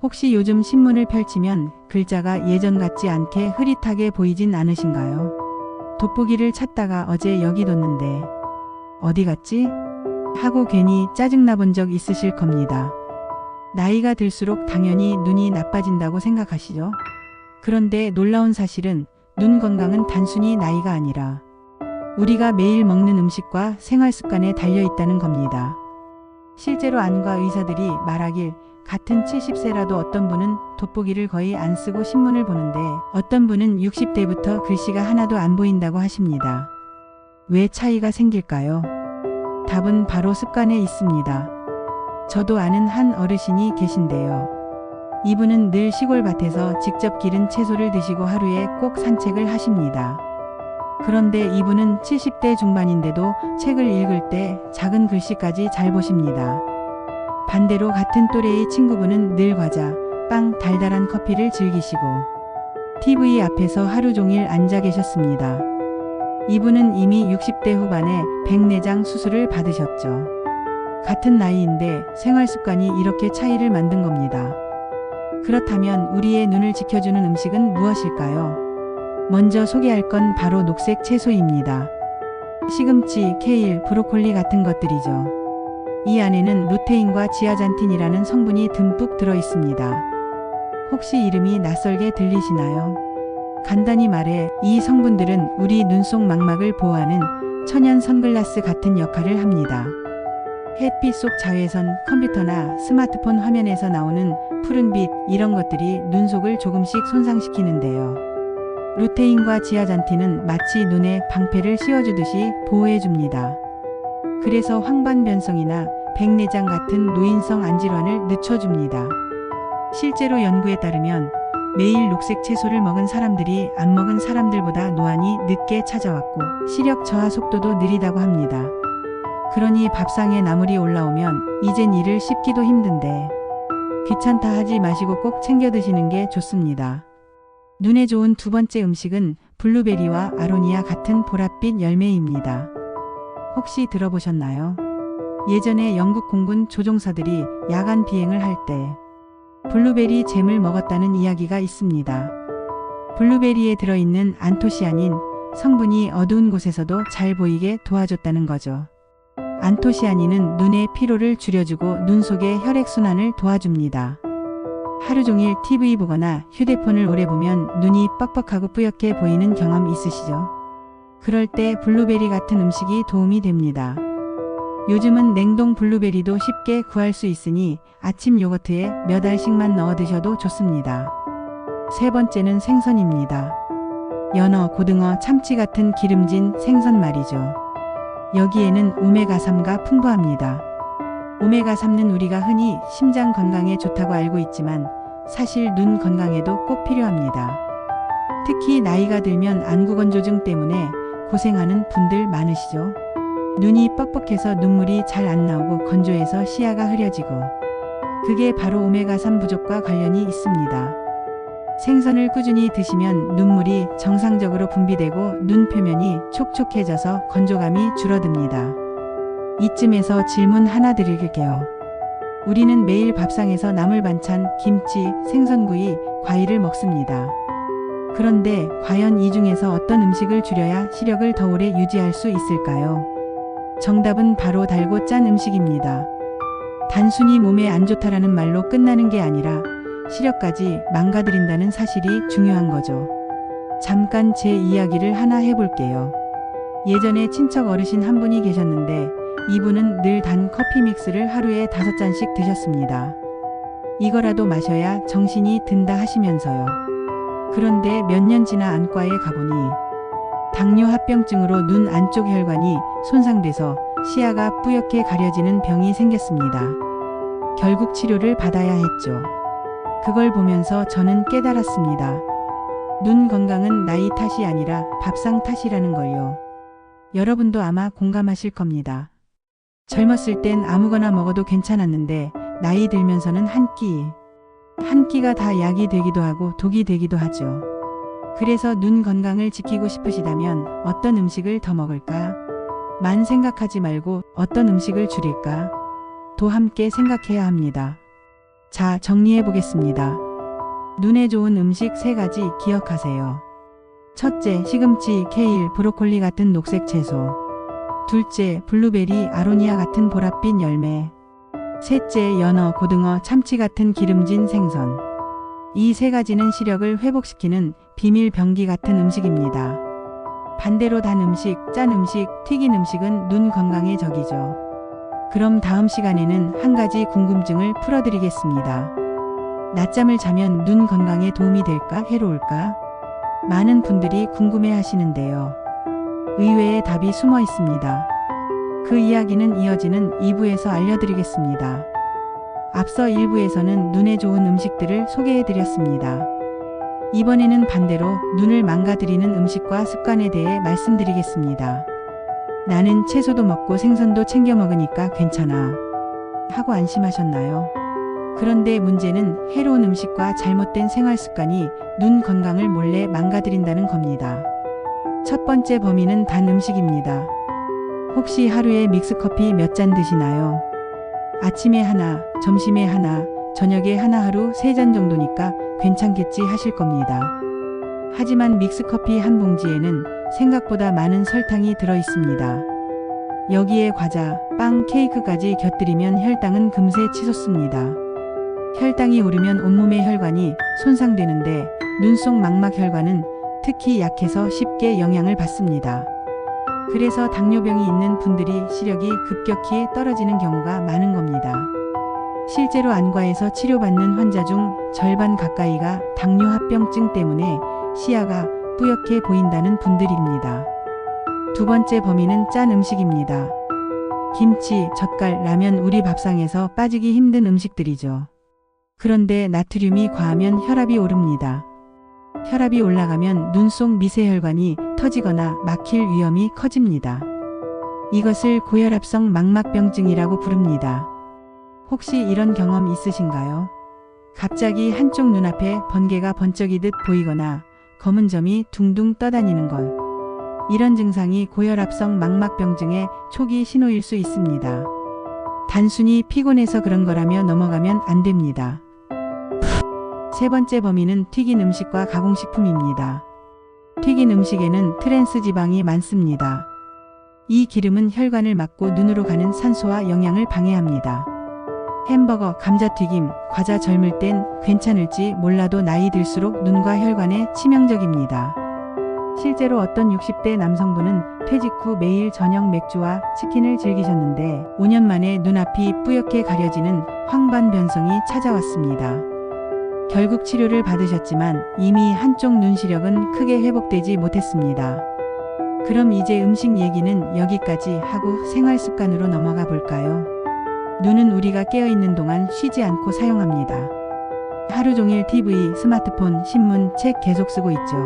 혹시 요즘 신문을 펼치면 글자가 예전 같지 않게 흐릿하게 보이진 않으신가요? 돋보기를 찾다가 어제 여기 뒀는데 어디 갔지? 하고 괜히 짜증나 본 적 있으실 겁니다. 나이가 들수록 당연히 눈이 나빠진다고 생각하시죠? 그런데 놀라운 사실은 눈 건강은 단순히 나이가 아니라 우리가 매일 먹는 음식과 생활 습관에 달려 있다는 겁니다. 실제로 안과 의사들이 말하길 같은 70세라도 어떤 분은 돋보기를 거의 안 쓰고 신문을 보는데 어떤 분은 60대부터 글씨가 하나도 안 보인다고 하십니다. 왜 차이가 생길까요? 답은 바로 습관에 있습니다. 저도 아는 한 어르신이 계신데요. 이분은 늘 시골 밭에서 직접 기른 채소를 드시고 하루에 꼭 산책을 하십니다. 그런데 이분은 70대 중반인데도 책을 읽을 때 작은 글씨까지 잘 보십니다. 반대로 같은 또래의 친구분은 늘 과자, 빵, 달달한 커피를 즐기시고 TV 앞에서 하루 종일 앉아 계셨습니다. 이분은 이미 60대 후반에 백내장 수술을 받으셨죠. 같은 나이인데 생활 습관이 이렇게 차이를 만든 겁니다. 그렇다면 우리의 눈을 지켜주는 음식은 무엇일까요? 먼저 소개할 건 바로 녹색 채소입니다. 시금치, 케일, 브로콜리 같은 것들이죠. 이 안에는 루테인과 지아잔틴이라는 성분이 듬뿍 들어 있습니다. 혹시 이름이 낯설게 들리시나요? 간단히 말해 이 성분들은 우리 눈속 망막을 보호하는 천연 선글라스 같은 역할을 합니다. 햇빛 속 자외선, 컴퓨터나 스마트폰 화면에서 나오는 푸른빛 이런 것들이 눈 속을 조금씩 손상시키는데요. 루테인과 지아잔틴은 마치 눈에 방패를 씌워주듯이 보호해줍니다. 그래서 황반변성이나 백내장 같은 노인성 안질환을 늦춰줍니다. 실제로 연구에 따르면 매일 녹색 채소를 먹은 사람들이 안 먹은 사람들보다 노안이 늦게 찾아왔고 시력 저하 속도도 느리다고 합니다. 그러니 밥상에 나물이 올라오면 이젠 이를 씹기도 힘든데 귀찮다 하지 마시고 꼭 챙겨 드시는 게 좋습니다. 눈에 좋은 두 번째 음식은 블루베리와 아로니아 같은 보랏빛 열매입니다. 혹시 들어보셨나요? 예전에 영국 공군 조종사들이 야간 비행을 할 때 블루베리 잼을 먹었다는 이야기가 있습니다. 블루베리에 들어있는 안토시아닌 성분이 어두운 곳에서도 잘 보이게 도와줬다는 거죠. 안토시아닌은 눈의 피로를 줄여주고 눈 속의 혈액순환을 도와줍니다. 하루 종일 TV 보거나 휴대폰을 오래 보면 눈이 뻑뻑하고 뿌옇게 보이는 경험 있으시죠? 그럴 때 블루베리 같은 음식이 도움이 됩니다. 요즘은 냉동 블루베리도 쉽게 구할 수 있으니 아침 요거트에 몇 알씩만 넣어 드셔도 좋습니다. 세 번째는 생선입니다. 연어, 고등어, 참치 같은 기름진 생선 말이죠. 여기에는 오메가3가 풍부합니다. 오메가3는 우리가 흔히 심장 건강에 좋다고 알고 있지만 사실 눈 건강에도 꼭 필요합니다. 특히 나이가 들면 안구건조증 때문에 고생하는 분들 많으시죠? 눈이 뻑뻑해서 눈물이 잘 안 나오고 건조해서 시야가 흐려지고 그게 바로 오메가3 부족과 관련이 있습니다. 생선을 꾸준히 드시면 눈물이 정상적으로 분비되고 눈 표면이 촉촉해져서 건조감이 줄어듭니다. 이쯤에서 질문 하나 드릴게요. 우리는 매일 밥상에서 나물 반찬, 김치, 생선구이, 과일을 먹습니다. 그런데 과연 이 중에서 어떤 음식을 줄여야 시력을 더 오래 유지할 수 있을까요? 정답은 바로 달고 짠 음식입니다. 단순히 몸에 안 좋다라는 말로 끝나는 게 아니라 시력까지 망가뜨린다는 사실이 중요한 거죠. 잠깐 제 이야기를 하나 해볼게요. 예전에 친척 어르신 한 분이 계셨는데 이분은 늘 단 커피 믹스를 하루에 5잔씩 드셨습니다. 이거라도 마셔야 정신이 든다 하시면서요. 그런데 몇 년 지나 안과에 가보니 당뇨 합병증으로 눈 안쪽 혈관이 손상돼서 시야가 뿌옇게 가려지는 병이 생겼습니다. 결국 치료를 받아야 했죠. 그걸 보면서 저는 깨달았습니다. 눈 건강은 나이 탓이 아니라 밥상 탓이라는 걸요. 여러분도 아마 공감하실 겁니다. 젊었을 땐 아무거나 먹어도 괜찮았는데 나이 들면서는 한 끼가 다 약이 되기도 하고 독이 되기도 하죠. 그래서 눈 건강을 지키고 싶으시다면 어떤 음식을 더 먹을까? 만 생각하지 말고 어떤 음식을 줄일까? 도 함께 생각해야 합니다. 자, 정리해 보겠습니다. 눈에 좋은 음식 3가지 기억하세요. 첫째, 시금치, 케일, 브로콜리 같은 녹색 채소. 둘째, 블루베리, 아로니아 같은 보랏빛 열매. 셋째, 연어, 고등어, 참치 같은 기름진 생선. 이 3가지는 시력을 회복시키는 비밀 병기 같은 음식입니다. 반대로 단 음식, 짠 음식, 튀긴 음식은 눈 건강의 적이죠. 그럼 다음 시간에는 한 가지 궁금증을 풀어드리겠습니다. 낮잠을 자면 눈 건강에 도움이 될까, 해로울까? 많은 분들이 궁금해 하시는데요. 의외의 답이 숨어 있습니다. 그 이야기는 이어지는 2부에서 알려드리겠습니다. 앞서 1부에서는 눈에 좋은 음식들을 소개해드렸습니다. 이번에는 반대로 눈을 망가뜨리는 음식과 습관에 대해 말씀드리겠습니다. 나는 채소도 먹고 생선도 챙겨 먹으니까 괜찮아 하고 안심하셨나요? 그런데 문제는 해로운 음식과 잘못된 생활 습관이 눈 건강을 몰래 망가뜨린다는 겁니다. 첫 번째 범인은 단 음식입니다. 혹시 하루에 믹스커피 몇 잔 드시나요? 아침에 하나, 점심에 하나, 저녁에 하나, 하루 3잔 정도니까 괜찮겠지 하실 겁니다. 하지만 믹스커피 한 봉지에는 생각보다 많은 설탕이 들어 있습니다. 여기에 과자, 빵, 케이크까지 곁들이면 혈당은 금세 치솟습니다. 혈당이 오르면 온몸의 혈관이 손상되는데 눈 속 망막혈관은 특히 약해서 쉽게 영향을 받습니다. 그래서 당뇨병이 있는 분들이 시력이 급격히 떨어지는 경우가 많은 겁니다. 실제로 안과에서 치료받는 환자 중 절반 가까이가 당뇨합병증 때문에 시야가 뿌옇게 보인다는 분들입니다. 두 번째 범인은 짠 음식입니다. 김치, 젓갈, 라면, 우리 밥상에서 빠지기 힘든 음식들이죠. 그런데 나트륨이 과하면 혈압이 오릅니다. 혈압이 올라가면 눈 속 미세혈관이 터지거나 막힐 위험이 커집니다. 이것을 고혈압성 망막병증이라고 부릅니다. 혹시 이런 경험 있으신가요? 갑자기 한쪽 눈앞에 번개가 번쩍이듯 보이거나 검은 점이 둥둥 떠다니는 것. 이런 증상이 고혈압성 망막병증의 초기 신호일 수 있습니다. 단순히 피곤해서 그런 거라며 넘어가면 안 됩니다. 세 번째 범인은 튀긴 음식과 가공식품입니다. 튀긴 음식에는 트랜스 지방이 많습니다. 이 기름은 혈관을 막고 눈으로 가는 산소와 영양을 방해합니다. 햄버거, 감자튀김, 과자 젊을 땐 괜찮을지 몰라도 나이 들수록 눈과 혈관에 치명적입니다. 실제로 어떤 60대 남성분은 퇴직 후 매일 저녁 맥주와 치킨을 즐기셨는데 5년 만에 눈앞이 뿌옇게 가려지는 황반변성이 찾아왔습니다. 결국 치료를 받으셨지만 이미 한쪽 눈 시력은 크게 회복되지 못했습니다. 그럼 이제 음식 얘기는 여기까지 하고 생활 습관으로 넘어가 볼까요? 눈은 우리가 깨어있는 동안 쉬지 않고 사용합니다. 하루 종일 TV, 스마트폰, 신문, 책 계속 쓰고 있죠.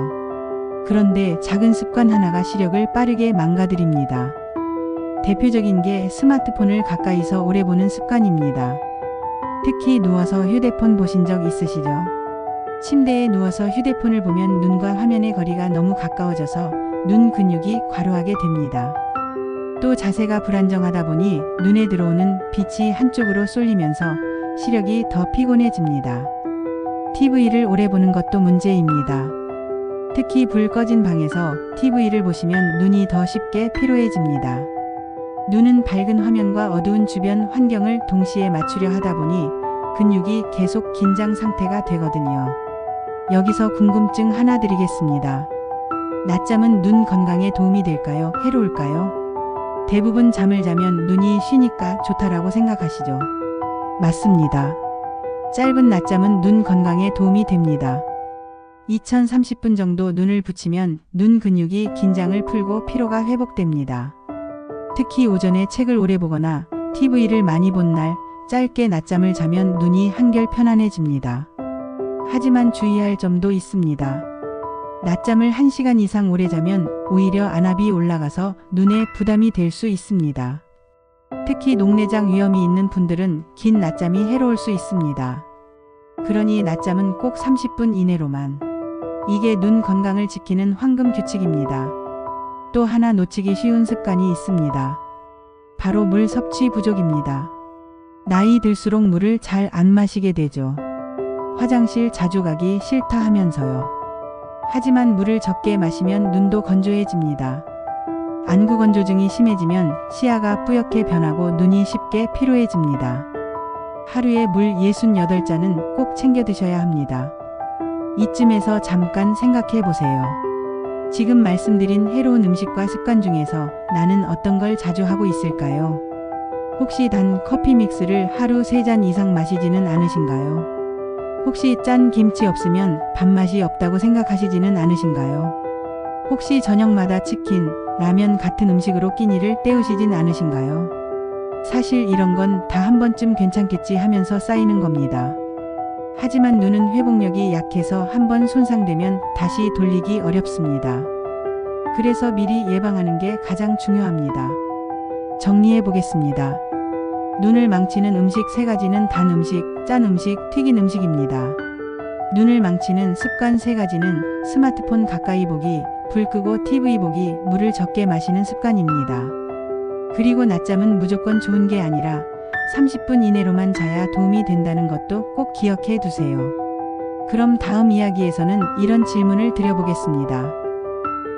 그런데 작은 습관 하나가 시력을 빠르게 망가뜨립니다. 대표적인 게 스마트폰을 가까이서 오래 보는 습관입니다. 특히 누워서 휴대폰 보신 적 있으시죠? 침대에 누워서 휴대폰을 보면 눈과 화면의 거리가 너무 가까워져서 눈 근육이 과로하게 됩니다. 또 자세가 불안정하다 보니 눈에 들어오는 빛이 한쪽으로 쏠리면서 시력이 더 피곤해집니다. TV를 오래 보는 것도 문제입니다. 특히 불 꺼진 방에서 TV를 보시면 눈이 더 쉽게 피로해집니다. 눈은 밝은 화면과 어두운 주변 환경을 동시에 맞추려 하다 보니 근육이 계속 긴장 상태가 되거든요. 여기서 궁금증 하나 드리겠습니다. 낮잠은 눈 건강에 도움이 될까요? 해로울까요? 대부분 잠을 자면 눈이 쉬니까 좋다라고 생각하시죠? 맞습니다. 짧은 낮잠은 눈 건강에 도움이 됩니다. 2030분 정도 눈을 붙이면 눈 근육이 긴장을 풀고 피로가 회복됩니다. 특히 오전에 책을 오래 보거나 TV를 많이 본 날 짧게 낮잠을 자면 눈이 한결 편안해집니다. 하지만 주의할 점도 있습니다. 낮잠을 1시간 이상 오래 자면 오히려 안압이 올라가서 눈에 부담이 될 수 있습니다. 특히 녹내장 위험이 있는 분들은 긴 낮잠이 해로울 수 있습니다. 그러니 낮잠은 꼭 30분 이내로만. 이게 눈 건강을 지키는 황금 규칙입니다. 또 하나 놓치기 쉬운 습관이 있습니다. 바로 물 섭취 부족입니다. 나이 들수록 물을 잘 안 마시게 되죠. 화장실 자주 가기 싫다 하면서요. 하지만 물을 적게 마시면 눈도 건조해집니다. 안구 건조증이 심해지면 시야가 뿌옇게 변하고 눈이 쉽게 피로해집니다. 하루에 물 68잔은 꼭 챙겨 드셔야 합니다. 이쯤에서 잠깐 생각해 보세요. 지금 말씀드린 해로운 음식과 습관 중에서 나는 어떤 걸 자주 하고 있을까요? 혹시 단 커피 믹스를 하루 3잔 이상 마시지는 않으신가요? 혹시 짠 김치 없으면 밥맛이 없다고 생각하시지는 않으신가요? 혹시 저녁마다 치킨, 라면 같은 음식으로 끼니를 때우시진 않으신가요? 사실 이런 건 다 한 번쯤 괜찮겠지 하면서 쌓이는 겁니다. 하지만 눈은 회복력이 약해서 한번 손상되면 다시 돌리기 어렵습니다. 그래서 미리 예방하는 게 가장 중요합니다. 정리해 보겠습니다. 눈을 망치는 음식 3가지는 단 음식, 짠 음식, 튀긴 음식입니다. 눈을 망치는 습관 3가지는 스마트폰 가까이 보기, 불 끄고 TV 보기, 물을 적게 마시는 습관입니다. 그리고 낮잠은 무조건 좋은 게 아니라 30분 이내로만 자야 도움이 된다는 것도 꼭 기억해 두세요. 그럼 다음 이야기에서는 이런 질문을 드려보겠습니다.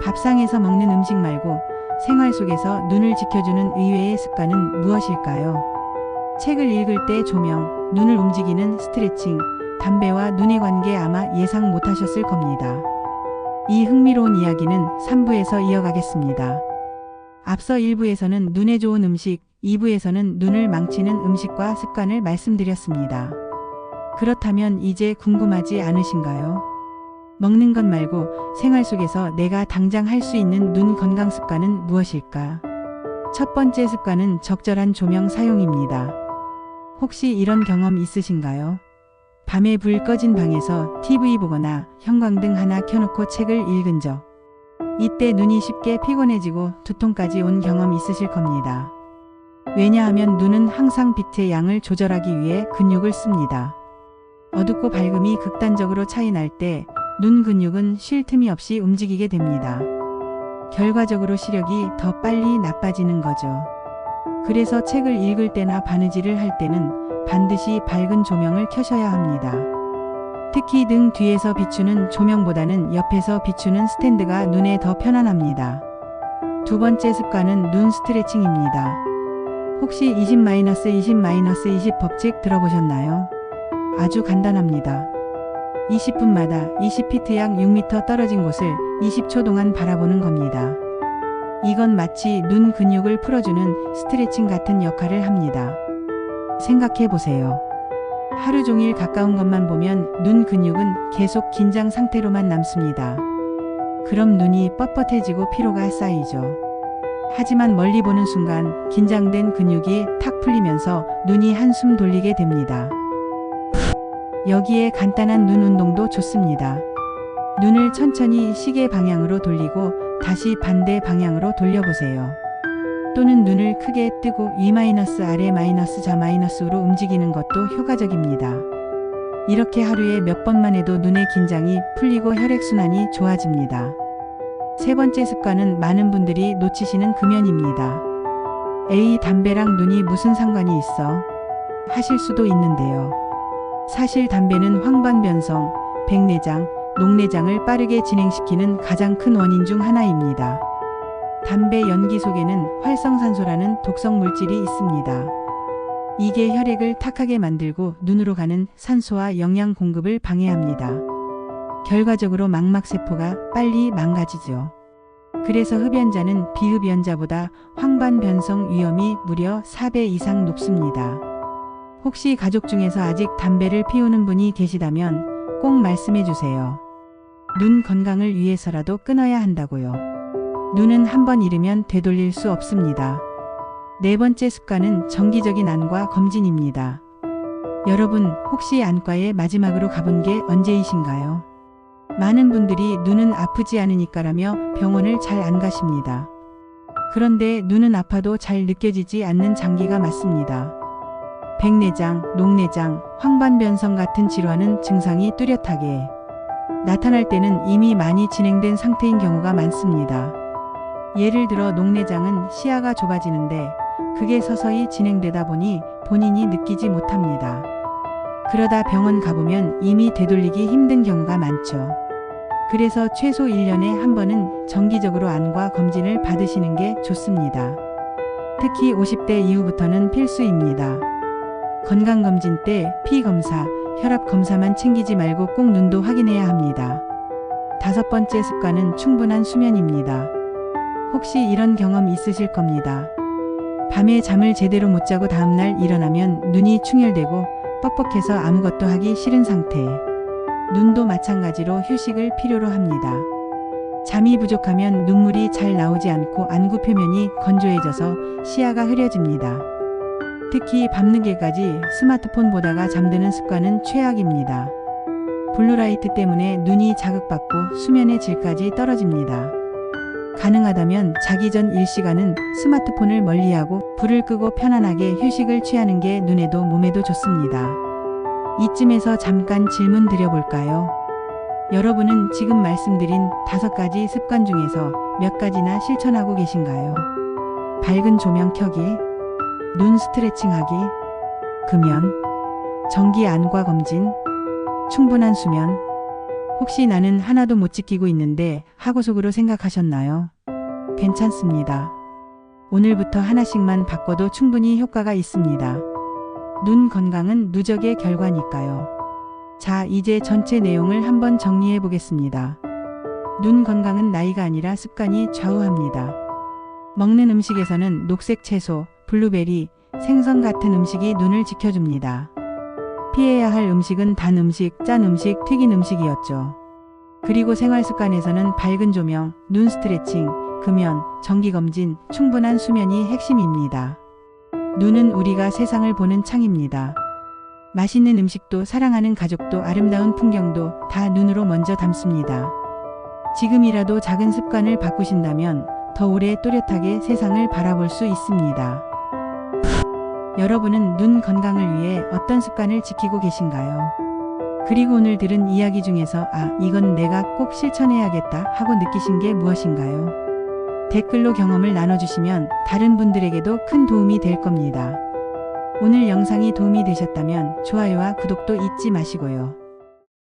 밥상에서 먹는 음식 말고 생활 속에서 눈을 지켜주는 의외의 습관은 무엇일까요? 책을 읽을 때 조명, 눈을 움직이는 스트레칭, 담배와 눈의 관계 아마 예상 못하셨을 겁니다. 이 흥미로운 이야기는 3부에서 이어가겠습니다. 앞서 1부에서는 눈에 좋은 음식, 2부에서는 눈을 망치는 음식과 습관을 말씀드렸습니다. 그렇다면 이제 궁금하지 않으신가요? 먹는 것 말고 생활 속에서 내가 당장 할 수 있는 눈 건강 습관은 무엇일까? 첫 번째 습관은 적절한 조명 사용입니다. 혹시 이런 경험 있으신가요? 밤에 불 꺼진 방에서 TV 보거나 형광등 하나 켜놓고 책을 읽은 적. 이때 눈이 쉽게 피곤해지고 두통까지 온 경험 있으실 겁니다. 왜냐하면 눈은 항상 빛의 양을 조절하기 위해 근육을 씁니다. 어둡고 밝음이 극단적으로 차이 날 때 눈 근육은 쉴 틈이 없이 움직이게 됩니다. 결과적으로 시력이 더 빨리 나빠지는 거죠. 그래서 책을 읽을 때나 바느질을 할 때는 반드시 밝은 조명을 켜셔야 합니다. 특히 등 뒤에서 비추는 조명보다는 옆에서 비추는 스탠드가 눈에 더 편안합니다. 두 번째 습관은 눈 스트레칭입니다. 혹시 20-20-20 법칙 들어보셨나요? 아주 간단합니다. 20분마다 20피트 약 6m 떨어진 곳을 20초 동안 바라보는 겁니다. 이건 마치 눈 근육을 풀어주는 스트레칭 같은 역할을 합니다. 생각해 보세요. 하루 종일 가까운 것만 보면 눈 근육은 계속 긴장 상태로만 남습니다. 그럼 눈이 뻣뻣해지고 피로가 쌓이죠. 하지만 멀리 보는 순간 긴장된 근육이 탁 풀리면서 눈이 한숨 돌리게 됩니다. 여기에 간단한 눈 운동도 좋습니다. 눈을 천천히 시계 방향으로 돌리고 다시 반대 방향으로 돌려보세요. 또는 눈을 크게 뜨고 위 마이너스 아래 마이너스 좌 마이너스로 움직이는 것도 효과적입니다. 이렇게 하루에 몇 번만 해도 눈의 긴장이 풀리고 혈액순환이 좋아집니다. 세 번째 습관은 많은 분들이 놓치시는 금연입니다. 에이, 담배랑 눈이 무슨 상관이 있어? 하실 수도 있는데요. 사실 담배는 황반변성, 백내장, 녹내장을 빠르게 진행시키는 가장 큰 원인 중 하나입니다. 담배 연기 속에는 활성산소라는 독성 물질이 있습니다. 이게 혈액을 탁하게 만들고 눈으로 가는 산소와 영양 공급을 방해합니다. 결과적으로 망막세포가 빨리 망가지죠. 그래서 흡연자는 비흡연자보다 황반변성 위험이 무려 4배 이상 높습니다. 혹시 가족 중에서 아직 담배를 피우는 분이 계시다면 꼭 말씀해 주세요. 눈 건강을 위해서라도 끊어야 한다고요. 눈은 한번 잃으면 되돌릴 수 없습니다. 네 번째 습관은 정기적인 안과 검진입니다. 여러분, 혹시 안과에 마지막으로 가본 게 언제이신가요? 많은 분들이 눈은 아프지 않으니까라며 병원을 잘 안 가십니다. 그런데 눈은 아파도 잘 느껴지지 않는 장기가 많습니다. 백내장, 녹내장, 황반변성 같은 질환은 증상이 뚜렷하게 나타날 때는 이미 많이 진행된 상태인 경우가 많습니다. 예를 들어 녹내장은 시야가 좁아지는데 그게 서서히 진행되다 보니 본인이 느끼지 못합니다. 그러다 병원 가보면 이미 되돌리기 힘든 경우가 많죠. 그래서 최소 1년에 한 번은 정기적으로 안과 검진을 받으시는 게 좋습니다. 특히 50대 이후부터는 필수입니다. 건강검진 때 피 검사, 혈압 검사만 챙기지 말고 꼭 눈도 확인해야 합니다. 5번째 습관은 충분한 수면입니다. 혹시 이런 경험 있으실 겁니다. 밤에 잠을 제대로 못 자고 다음날 일어나면 눈이 충혈되고 뻑뻑해서 아무것도 하기 싫은 상태. 눈도 마찬가지로 휴식을 필요로 합니다. 잠이 부족하면 눈물이 잘 나오지 않고 안구 표면이 건조해져서 시야가 흐려집니다. 특히 밤늦게까지 스마트폰 보다가 잠드는 습관은 최악입니다. 블루라이트 때문에 눈이 자극받고 수면의 질까지 떨어집니다. 가능하다면 자기 전 1시간은 스마트폰을 멀리하고 불을 끄고 편안하게 휴식을 취하는 게 눈에도 몸에도 좋습니다. 이쯤에서 잠깐 질문 드려볼까요? 여러분은 지금 말씀드린 5가지 습관 중에서 몇 가지나 실천하고 계신가요? 밝은 조명 켜기, 눈 스트레칭하기, 금연, 정기 안과 검진, 충분한 수면. 혹시 나는 하나도 못 지키고 있는데 하고 속으로 생각하셨나요? 괜찮습니다. 오늘부터 하나씩만 바꿔도 충분히 효과가 있습니다. 눈 건강은 누적의 결과니까요. 자, 이제 전체 내용을 한번 정리해 보겠습니다. 눈 건강은 나이가 아니라 습관이 좌우합니다. 먹는 음식에서는 녹색 채소, 블루베리, 생선 같은 음식이 눈을 지켜줍니다. 피해야 할 음식은 단 음식, 짠 음식, 튀긴 음식이었죠. 그리고 생활 습관에서는 밝은 조명, 눈 스트레칭, 금연, 정기검진, 충분한 수면이 핵심입니다. 눈은 우리가 세상을 보는 창입니다. 맛있는 음식도 사랑하는 가족도 아름다운 풍경도 다 눈으로 먼저 담습니다. 지금이라도 작은 습관을 바꾸신다면 더 오래 또렷하게 세상을 바라볼 수 있습니다. 여러분은 눈 건강을 위해 어떤 습관을 지키고 계신가요? 그리고 오늘 들은 이야기 중에서 이건 내가 꼭 실천해야겠다 하고 느끼신 게 무엇인가요? 댓글로 경험을 나눠주시면 다른 분들에게도 큰 도움이 될 겁니다. 오늘 영상이 도움이 되셨다면 좋아요와 구독도 잊지 마시고요.